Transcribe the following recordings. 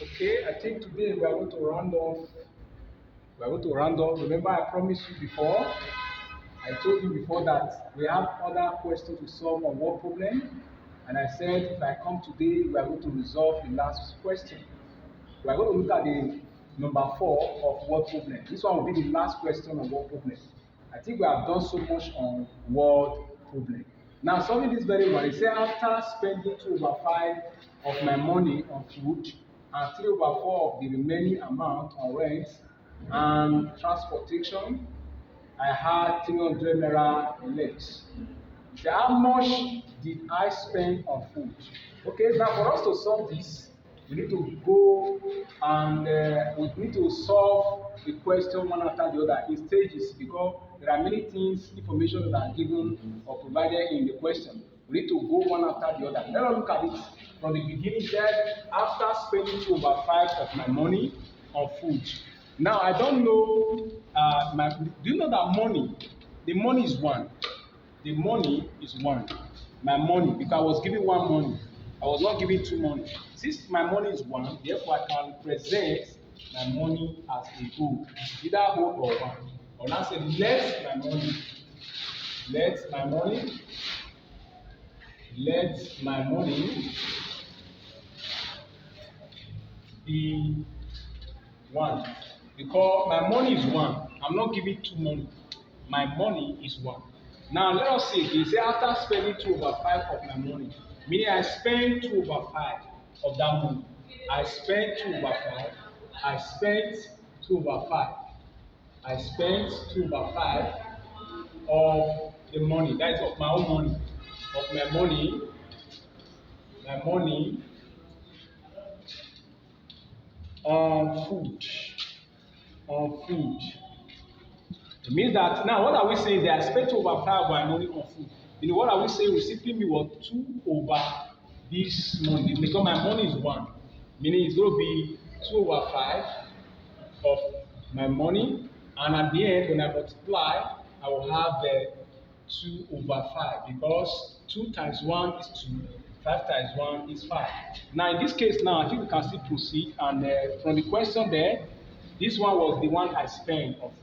Okay, I think today we are going to round off. We are going to round off. Remember, I promised you before. I told you before that we have other questions to solve on what problem, and I said if I come today, we are going to resolve the last question. We are going to look at the number 4 of word problem. This one will be the last question on word problem. I think we have done so much on word problem. Now, solving this very well, it says after spending 2/5 of my money on food and 3/4 of the remaining amount on rent and transportation, I had 300 naira left. So how much did I spend on food? Okay, now for us to solve this, we need to go and we need to solve the question one after the other in stages because there are many things, information that are given or provided in the question. We need to go one after the other. Let us look at it from the beginning. That after spending 2/5 of my money on food. Now I don't know. Do you know that money? The money is one. The money is one. My money, because I was giving one money. I was not giving two money. Since my money is one, therefore I can present my money as a whole, either whole or one. Or now say, let my money, let my money, let my money be one. Because my money is one. I'm not giving two money. My money is one. Now let us see. They say after spending 2/5 of my money, meaning I spent 2/5 of that money. I spent 2/5. I spent 2/5. I spent 2/5 of the money. That is of my own money. Of my money. My money on food. On food. It means that now what are we saying? They are spent 2/5 of my money on food. You know what are we saying? We simply mean what 2 over this money because my money is one. Meaning it's going to be 2/5 of my money, and at the end when I multiply, I will have 2/5 because 2 times 1 is 2, 5 times 1 is 5. Now in this case, now I think we can still proceed, and from the question there, this one was the one I spent on food.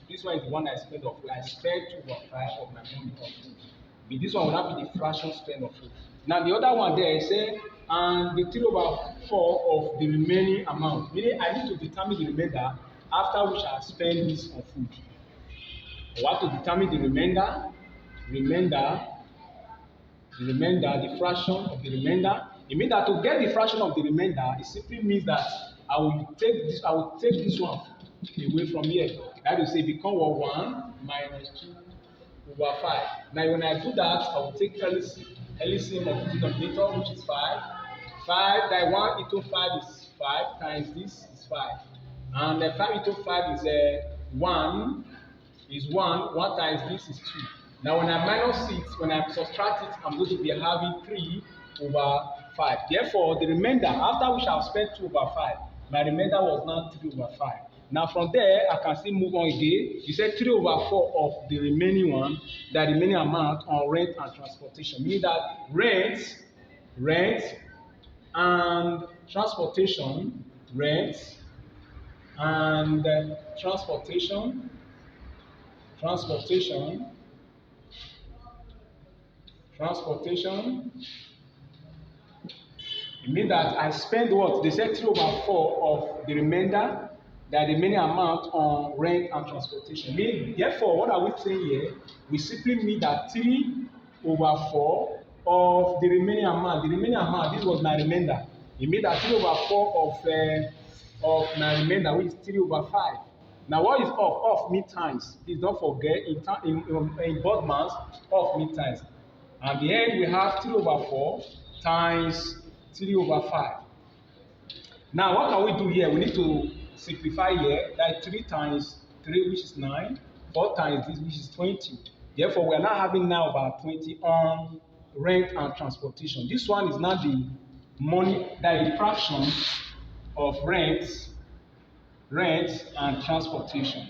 This one is the one I spent on food. I spent 2/5 of my money on food. But this one will not be the fraction spent on food. Now the other one there say, and the 3/4 of the remaining amount. Meaning I need to determine the remainder after which I spend this on food. I want to determine the remainder, the fraction of the remainder. It means that to get the fraction of the remainder, it simply means that I will take this one away from here. That will say become 1 minus 2/5. Now when I do that, I will take LCM of the denominator, which is 5. 5 that 1 into 5 is 5 times this is 5. And 5 into 5 is 1 is 1. 1 times this is 2. Now when I minus it, when I subtract it, I'm going to be having 3/5. Therefore, the remainder, after which I've spent 2/5, my remainder was now 3/5. Now from there, I can still move on again. You said 3/4 of the remaining one, the remaining amount on rent and transportation. Meaning that rent and transportation, rent and transportation, it means that I spend what? They said 3/4 of the remainder, the remaining amount on rent and transportation. Therefore, what are we saying here? We simply mean that 3/4 of the remaining amount. The remaining amount, this was my remainder. It means that 3/4 of my remainder, which is 3/5. Now, what is off? Off means times. Please don't forget, in both months, off means times. At the end, we have 3/4 times 3/5. Now, what can we do here? We need to simplify here. That 3 times 3, which is 9. 4 times this, which is 20. Therefore, we are now having now about 20 on rent and transportation. This one is not the money, that is the fraction of rent and transportation.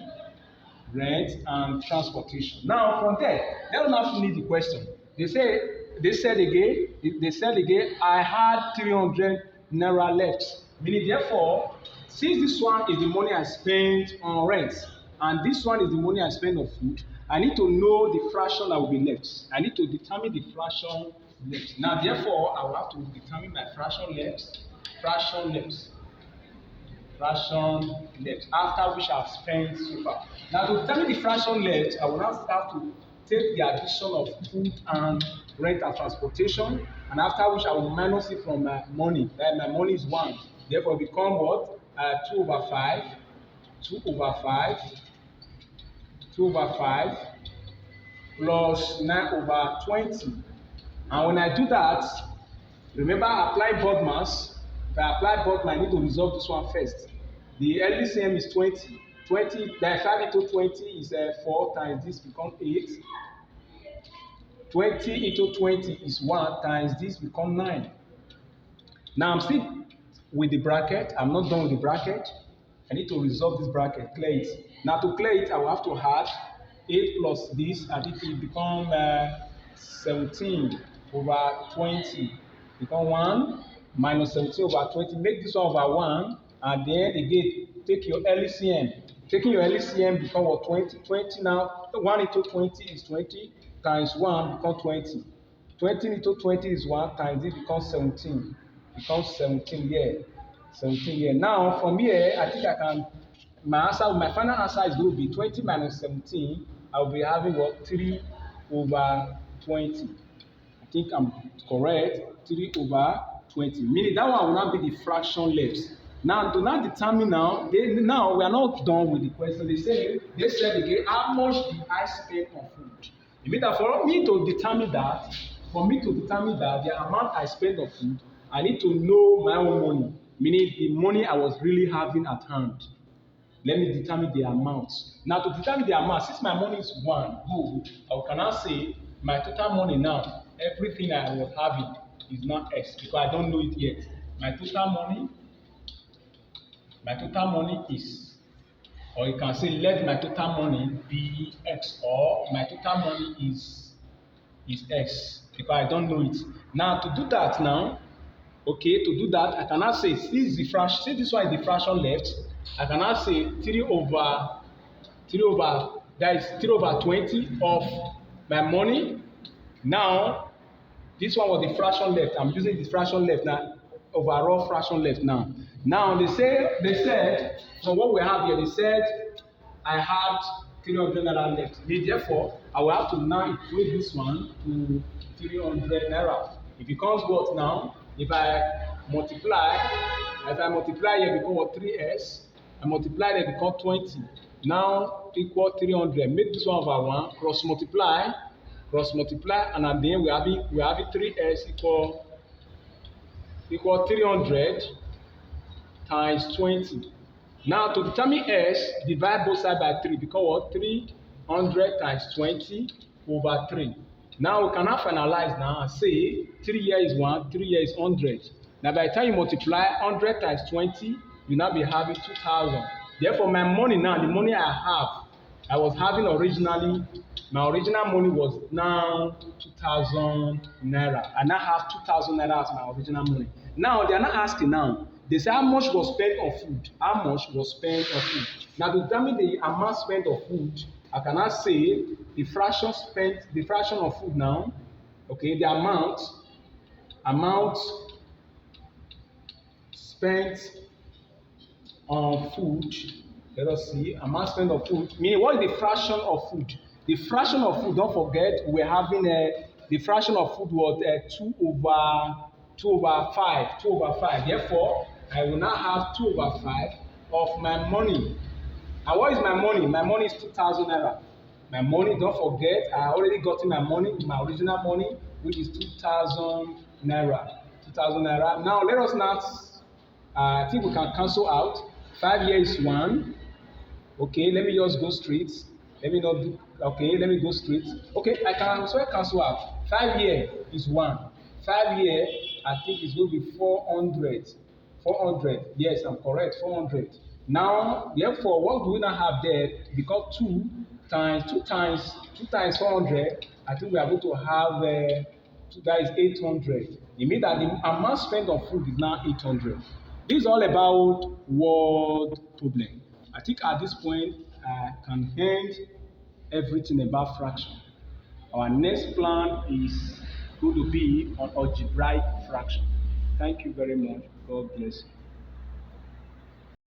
Rent and transportation. Now, from there, let us now finish the question. They said again, I had 300 naira left. Meaning, therefore, since this one is the money I spent on rent, and this one is the money I spent on food, I need to know the fraction that will be left. I need to determine the fraction left. Now, therefore, I will have to determine my fraction left, fraction left, after which I have spent so far. Now, to determine the fraction left, I will now start to take the addition of food and rent and transportation, and after which I will minus it from my money. That my money is 1. Therefore, it become what? 2 over 5, 2 over 5, 2 over 5, plus 9 over 20. And when I do that, remember I apply BODMAS. If I apply BODMAS, I need to resolve this one first. The LCM is 20. 20, then 5 into 20 is 4 times this become 8. 20 into 20 is 1 times this become 9. Now I'm still with the bracket. I'm not done with the bracket. I need to resolve this bracket, clear it. Now to clear it, I will have to add 8 plus this, and it will become 17 over 20. Become 1 minus 17 over 20. Make this one over 1, and then again, take your LCM. Taking your LCM become what? 20. 20 now, 1 into 20 is 20, times 1 becomes 20. 20 into 20 is 1, times it becomes 17. Becomes 17 here. 17 here. Now, from here, I think I can, my final answer is going to be 20 minus 17. I will be having what? 3 over 20. I think I'm correct. 3 over 20. Meaning that one will not be the fraction left. Now, to now determine now we are not done with the question. They said again, how much did I spend on food? It means that for me to determine that, the amount I spent on food, I need to know my own money, meaning the money I was really having at hand. Let me determine the amount. Now, to determine the amount, since my money is 1, good, I can now say my total money now, everything I was having is now X, because I don't know it yet. My total money is, or you can say let my total money be X, or my total money is X, because I don't know it. Now to do that now, okay, to do that, I can now say, since this one is the fraction left, I can now say 3 over, that is 3 over 20 of my money. Now, this one was the fraction left. I'm using the fraction left now, overall fraction left now. Now they said, from what we have here, they said I had 300 naira left. Therefore, I will have to now equate this one to 300 naira. It becomes what now? If I multiply here, it becomes what? 3s. I multiply there, it becomes 20. Now equal 300. Make this one over 1. Cross multiply, and then we have 3s equal 300 times 20. Now to determine s, divide both sides by 3. Because what? 300 times 20 over 3. Now we can now finalize now and say 3 here is 1, 3 here is 100. Now by the time you multiply 100 times 20, you now be having 2,000. Therefore my money now, the money I was having originally, my original money was now 2,000 naira. I now have 2,000 naira as my original money. Now they are not asking now. They say how much was spent on food. How much was spent on food? Now to determine the amount spent on food, I cannot say the fraction of food now. Okay, the amount spent on food. Let us see. Amount spent on food. Meaning, what is the fraction of food? The fraction of food, don't forget, we're having the fraction of food was 2 over 5. Therefore, I will now have 2 over 5 of my money. And what is my money? My money is 2,000 naira. My money, don't forget, I already got in my money, my original money, which is 2,000 naira. 2,000 naira. Now, let us not, I think we can cancel out. 5 here is 1. Okay, let me just go straight. Let me go straight. Okay, I can also cancel out. 5 here is 1. 5 here, I think it's going to be 400. 400. Yes, I'm correct. 400. Now, therefore, what do we now have there? Because 2 times 400, I think we are going to have that is 800. It means that the amount spent on food is now 800. This is all about word problem. I think at this point I can end everything about fraction. Our next plan is going to be on algebraic fraction. Thank you very much. God bless you.